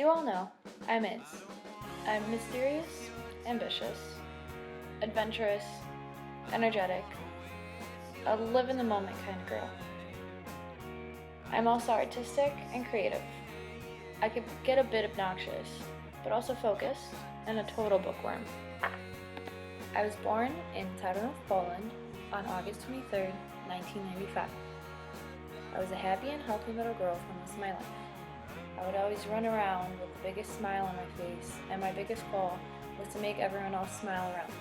you all know, I'm Izz. I'm mysterious, ambitious, adventurous, energetic, a live-in-the-moment kind of girl. I'm also artistic and creative. I could get a bit obnoxious, but also focused and a total bookworm. I was born in Tarnów, Poland on August 23rd, 1995. I was a happy and healthy little girl for most of my life. I would always run around with the biggest smile on my face, and my biggest goal was to make everyone else smile around me.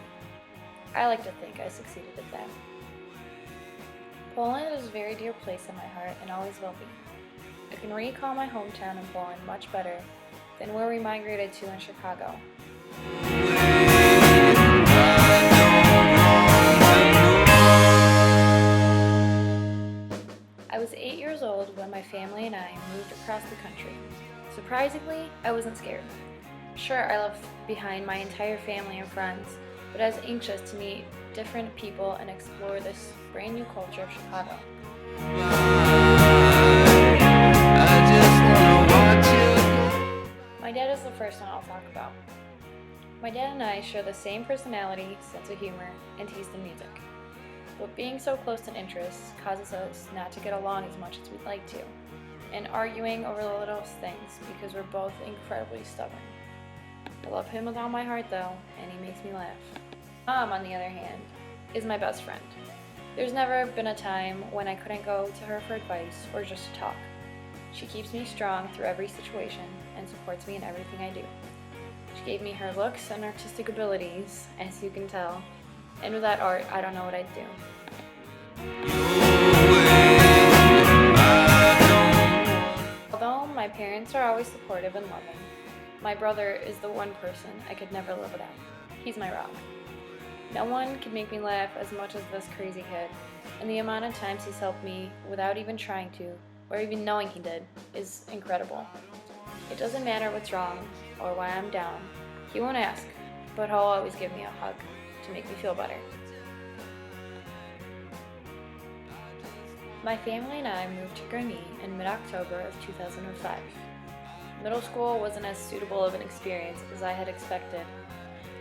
I like to think I succeeded at that. Poland is a very dear place in my heart and always will be. I can recall my hometown in Poland much better than where we migrated to in Chicago. I was 8 years old when my family and I moved across the country. Surprisingly, I wasn't scared. Sure, I left behind my entire family and friends, but I was anxious to meet different people and explore this brand new culture of Chicago. My dad is the first one I'll talk about. My dad and I share the same personality, sense of humor, and taste in music. But being so close in interests causes us not to get along as much as we'd like to, and arguing over the littlest things because we're both incredibly stubborn. I love him with all my heart though, and he makes me laugh. Mom, on the other hand, is my best friend. There's never been a time when I couldn't go to her for advice or just to talk. She keeps me strong through every situation and supports me in everything I do. She gave me her looks and artistic abilities, as you can tell, and without art, I don't know what I'd do. Although my parents are always supportive and loving, my brother is the one person I could never live without. He's my rock. No one can make me laugh as much as this crazy kid, and the amount of times he's helped me without even trying to, or even knowing he did, is incredible. It doesn't matter what's wrong or why I'm down. He won't ask, but he'll always give me a hug to make me feel better. My family and I moved to Gurnee in mid-October of 2005. Middle school wasn't as suitable of an experience as I had expected.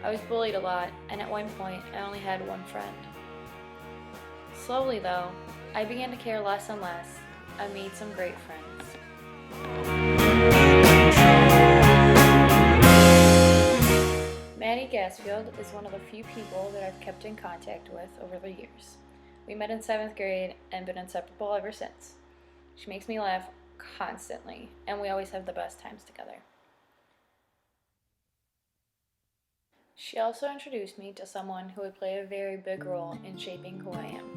I was bullied a lot, and at one point I only had one friend. Slowly though, I began to care less and less. I made some great friends. Maddie Gasfield is one of the few people that I've kept in contact with over the years. We met in 7th grade and been inseparable ever since. She makes me laugh constantly, and we always have the best times together. She also introduced me to someone who would play a very big role in shaping who I am.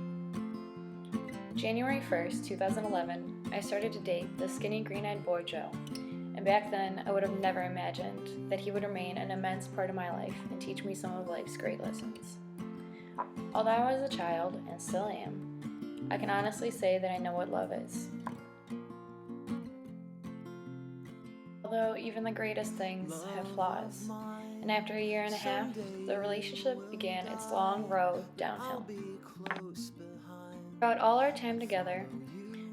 January 1st, 2011, I started to date the skinny green-eyed boy Joe, and back then I would have never imagined that he would remain an immense part of my life and teach me some of life's great lessons. Although I was a child, and still am, I can honestly say that I know what love is. Although even the greatest things have flaws, and after a year and a half, the relationship began its long road downhill. Throughout all our time together,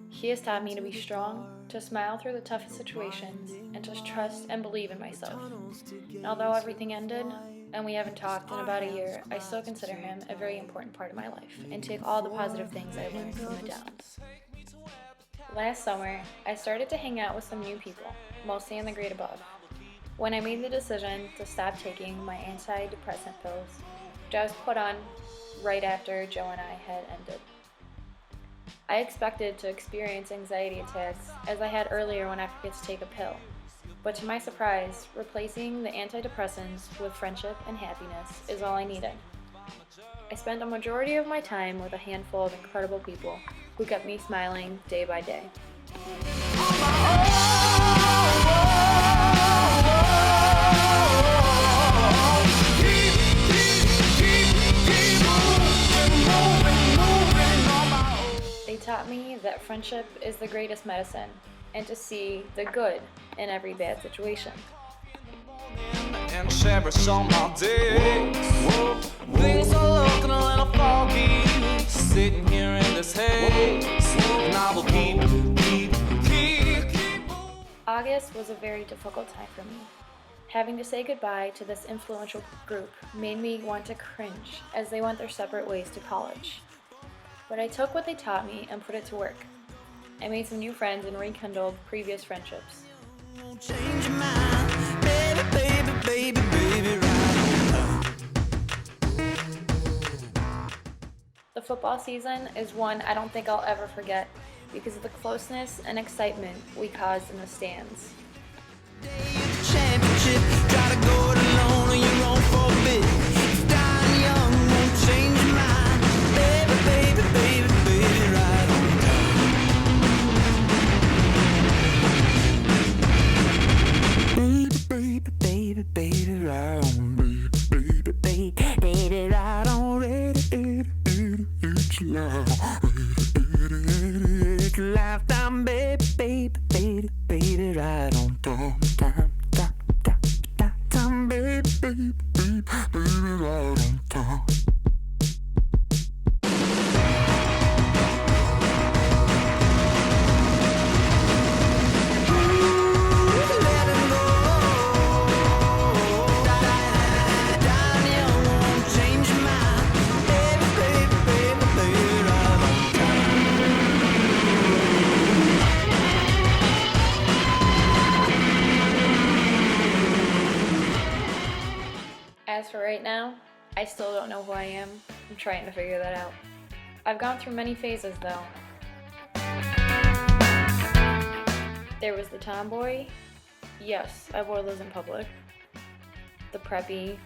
he has taught me to be strong, to smile through the toughest situations, and to trust and believe in myself. And although everything ended, and we haven't talked in about a year, I still consider him a very important part of my life, and take all the positive things I learned from the downs. Last summer, I started to hang out with some new people, mostly in the grade above, when I made the decision to stop taking my antidepressant pills, which I was put on right after Joe and I had ended. I expected to experience anxiety attacks as I had earlier when I forget to take a pill, but to my surprise, replacing the antidepressants with friendship and happiness is all I needed. I spent a majority of my time with a handful of incredible people who kept me smiling day by day. They taught me that friendship is the greatest medicine, and to see the good in every bad situation. And cherish all my days. Things are looking a little foggy, sitting here in this haze, and I will keep August was a very difficult time for me. Having to say goodbye to this influential group made me want to cringe as they went their separate ways to college. But I took what they taught me and put it to work. I made some new friends and rekindled previous friendships. Change your mind, baby, baby, baby, baby, right. The football season is one I don't think I'll ever forget because of the closeness and excitement we caused in the stands. Championship, try to go it alone on your own for a bit. Dying young won't change your mind, baby, baby, baby, baby, right on time. Baby, baby, baby, baby, right on, baby, baby, baby, right on, it's lifetime, baby, baby, baby, baby, right on time, time, baby, baby, baby, baby, right on time. As for right now, I still don't know who I am. I'm trying to figure that out. I've gone through many phases though. There was the tomboy. Yes, I wore those in public. The preppy.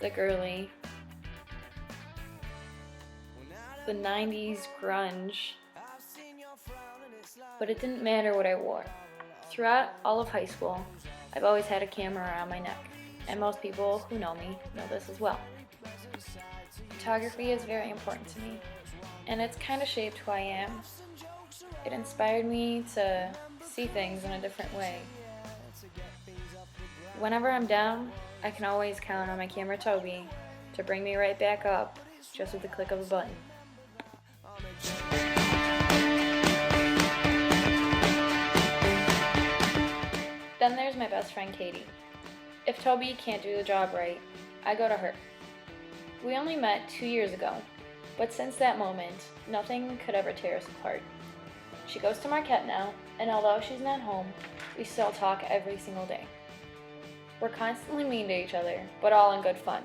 The girly. The 90s grunge. But it didn't matter what I wore. Throughout all of high school, I've always had a camera around my neck. And most people who know me know this as well. Photography is very important to me, and it's kind of shaped who I am. It inspired me to see things in a different way. Whenever I'm down, I can always count on my camera Toby to bring me right back up just with the click of a button. Then there's my best friend Katie. If Toby can't do the job right, I go to her. We only met 2 years ago, but since that moment, nothing could ever tear us apart. She goes to Marquette now, and although she's not home, we still talk every single day. We're constantly mean to each other, but all in good fun.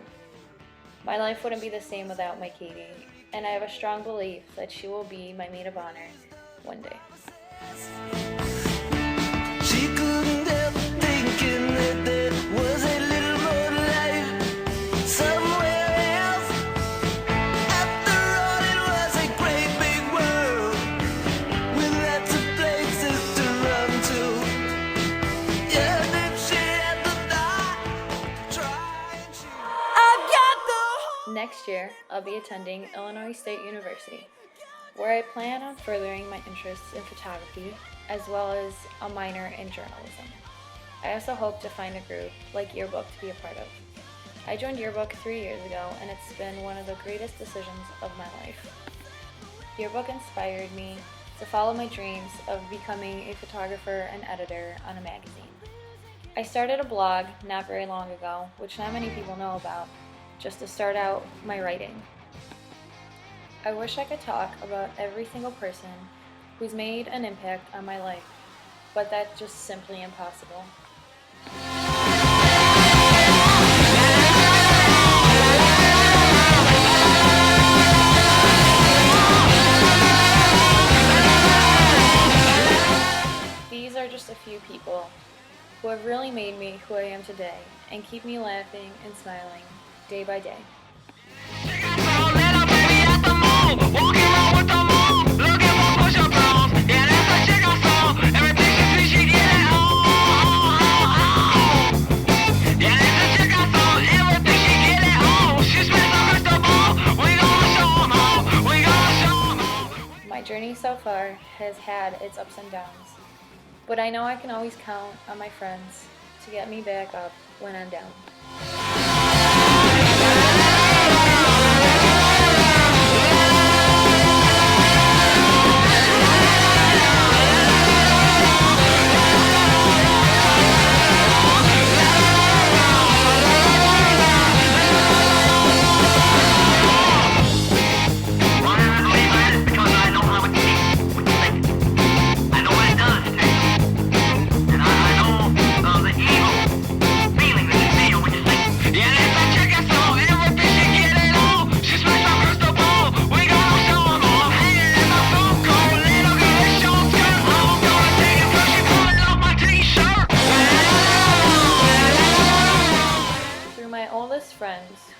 My life wouldn't be the same without my Katie, and I have a strong belief that she will be my maid of honor one day. She couldn't help thinking that there was a little more life somewhere else. After all, it was a great big world with lots of places to run to. Yeah, if she had the thought to try and shoot. I've got the whole. Next year, I'll be attending Illinois State University, where I plan on furthering my interests in photography as well as a minor in journalism. I also hope to find a group like Yearbook to be a part of. I joined Yearbook 3 years ago, and it's been one of the greatest decisions of my life. Yearbook inspired me to follow my dreams of becoming a photographer and editor on a magazine. I started a blog not very long ago, which not many people know about, just to start out my writing. I wish I could talk about every single person who's made an impact on my life, but that's just simply impossible. These are just a few people who have really made me who I am today and keep me laughing and smiling day by day. My journey so far has had its ups and downs, but I know I can always count on my friends to get me back up when I'm down.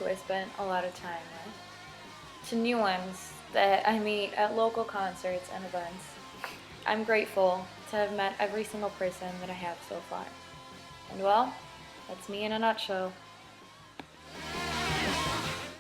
who I spent a lot of time with, to new ones that I meet at local concerts and events. I'm grateful to have met every single person that I have so far. And well, that's me in a nutshell.